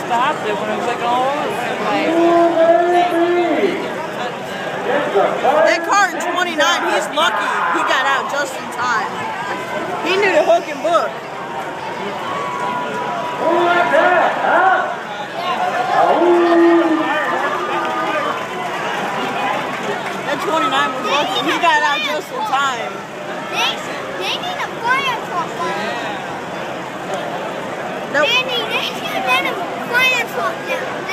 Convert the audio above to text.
stopped it when it was like all over the place. That car in 29, he's lucky he got out just in time. He knew to hook and book. That 29 was lucky. He got out just in time. They need a fire truck. Nope. They need a fire truck now.